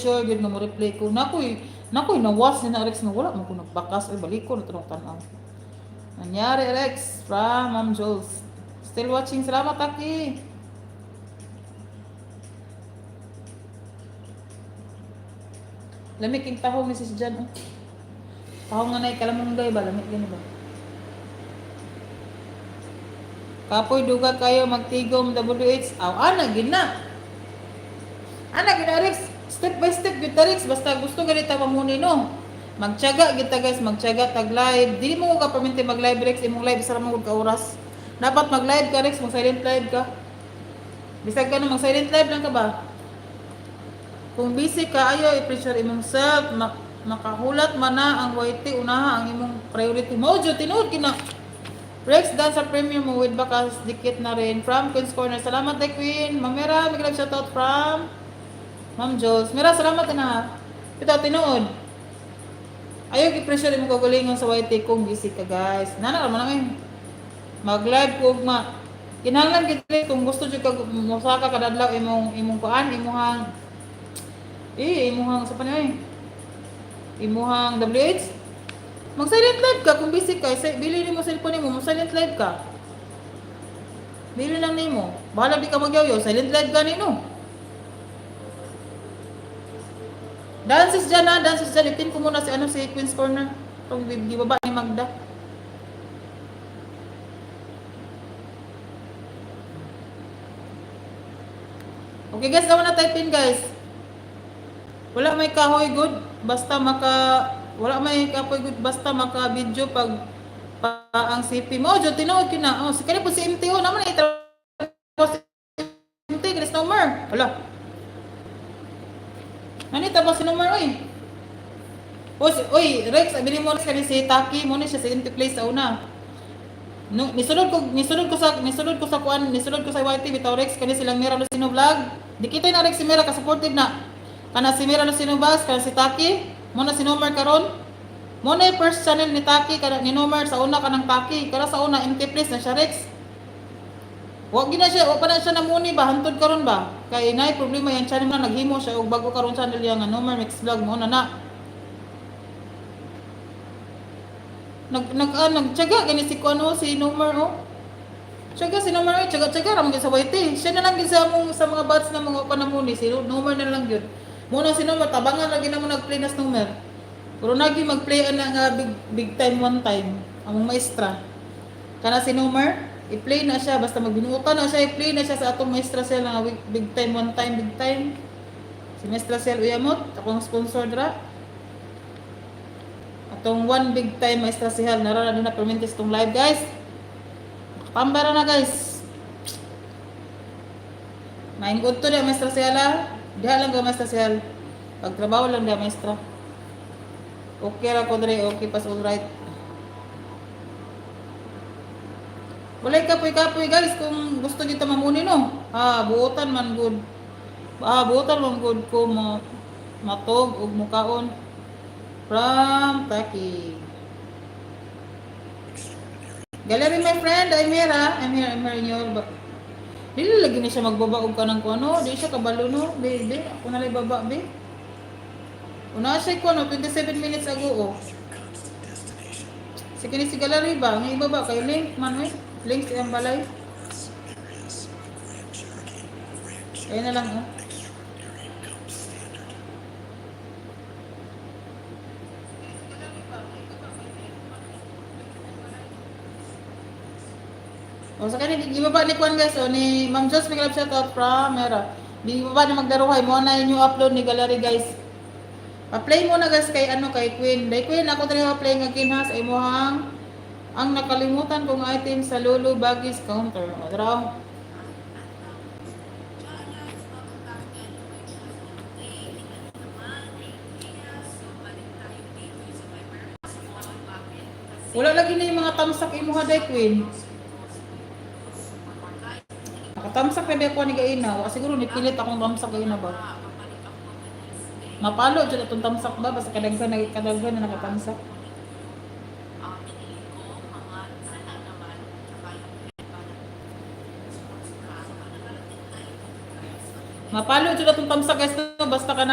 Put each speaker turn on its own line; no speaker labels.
sure gud nga mo replay ko. Nakoy nawas ni na Rex nga wala man ko nagbakas ay balik ko na tanong tan-aw. Nangyari Rex from Ma'am Jules. Still watching. Salamat Taki. Lamig king tahong ni sis Jan. Tahong nga nay kalamunggay ba lamig gani ba? Kapoy duga kayo magtigom WH. Aw ana gid na. Ana gid Rex. Step by step gid Rex basta gusto gani ta mamuni no. Magtiyaga gid ta guys, magtiyaga tag live. Dili mo ka permente mag live Rex imong live sa ramong ka oras. Dapat mag live ka Rex, mag silent live ka. Bisag ka na mag silent live lang ka ba? Kung busy ka ayo i-pressure imong self, makahulat man na ang YT unaha ang imong priority mo. Jo tinuod kina. Rex dance sa premium mo with bakas dikit na rin from Queen's Corner. Salamat kay Queen. Mamera, may grab shoutout from Ma'am Jules. Mira, salamat na. Ito tinuod. Ayaw i-pressure imong kagalingon sa YT kung busy ka guys. Nana naman namin. Mag-live ko ugma. Kinahanglan gid kung gusto jud ka mosaka kada adlaw imong kuan imuhang sa panay. Imuhang WH. Mag silent live ka kung busy ka. Bili nimo cellphone nimo, mag silent live ka. Bili lang nimo. Bahala di ka magyaw-yaw, silent live gani no. Dances dyan na, dances dyan. Itin ko muna si Queen's Corner. Itong gibaba ni Magda. Okay guys, gawa na type in guys. Wala may kahoy good, basta wala may kahoy good, basta maka video pag ang CP mo. Jo, tinood kina. Oh, si kani po si MTO naman ito. MT, Chris Nomer. Wala. Manita ba si Nomer, oy? Oy, Rex, abili mo kani si Taki, mo ni siya sa MT place sa una. No, nisulod ko sa YT bitaw Rex kani silang Mira Lucino vlog. Dikitay na Rex si Mira ka supportive na. Kana si Mira Lucino Bas, kana si Taki, mo na si Nomer karon. Mo na first channel ni Taki kana ni Nomer sa una kanang Taki, kana sa una MT Place na siya Rex. Wa pa na siya namuni ba hantod karon ba? Kay nay problema yang channel na naghimo siya og bago karon channel yang Nomer Mix Vlog mo na. Nagtiyaga gani si Nomer oh. Tiyaga si Nomer, tiyaga ra man sa YT. Siya na lang gid sa mga bats na mga panamuni si Nomer na lang gyud. Muna si Nomer tabangan lagi na mo nagplay nas Nomer. Pero nagi magplay ana nga big time one time ang maestra. Kana si Nomer, i-play na siya basta magbinuotan na siya, i-play na siya sa atong maestra sel nga big time one time big time. Si Maestra Sel Uyamot, akong sponsor dra. Atong one big time Maestra Sel nara na permintes tong live guys. Pambara na guys. Main good to dia Maestra Sel ha. Diha lang ga Maestra Sel. Pagtrabaho lang dia Maestra. Okay ra ko dre, okay pas all right. Walay kapoy guys kung gusto kita mamuni no. Buotan man good. Buotan man good ko matog ug mukaon from Taki. Gallery my friend, I'm here in your dili lagi ni siya magbaba og kanang kuno, di siya kabalo no, baby. Ako na lay baba, be. Una siya kuno 27 minutes ago oh. Sige ni si gallery ba, nga ibaba kay link man eh. Link sa balay. Ayun na lang oh. O sa kanil, ibaba ni Kwan guys, o ni Ma'am Jos, may kalap shoutout from Mera. Ibaba na magdaruhay mo na yung upload ni gallery guys. Pa-play mo na guys kay Queen. Day Queen, ako talaga play nga kinhas ay mo ang nakalimutan kong item sa Lulu Baggies counter. O draw. Wala lagi na yung mga tamsak imo ha, Day Queen. Tamsak na ba ko ni gaina? Siguro nipilit akong tamsak gaina ba? Mapalo dyan itong tamsak ba? Basta kadaghan na nakatamsak. Mapalo dyan itong tamsak guys. Basta ka na